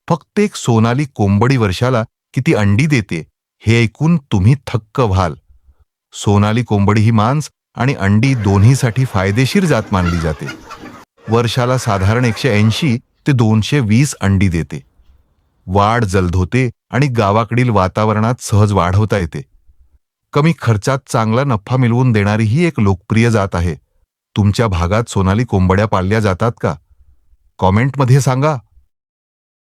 फक्त एक सोनाली कोंबडी वर्षाला किती अंडी देते हे ऐकून तुम्ही थक्क व्हाल. सोनाली कोंबडी ही मांस आणि अंडी दोन्हीसाठी फायदेशीर जात मानली जाते. वर्षाला साधारण 180 ते 220 अंडी देते. वाढ जलद होते आणि गावाकडील वातावरणात सहज वाढवता येते. कमी खर्चात चांगला नफा मिळवून देणारी ही एक लोकप्रिय जात आहे. तुमच्या भागात सोनाली कोंबड्या पाळल्या जातात का? कॉमेंटमध्ये सांगा.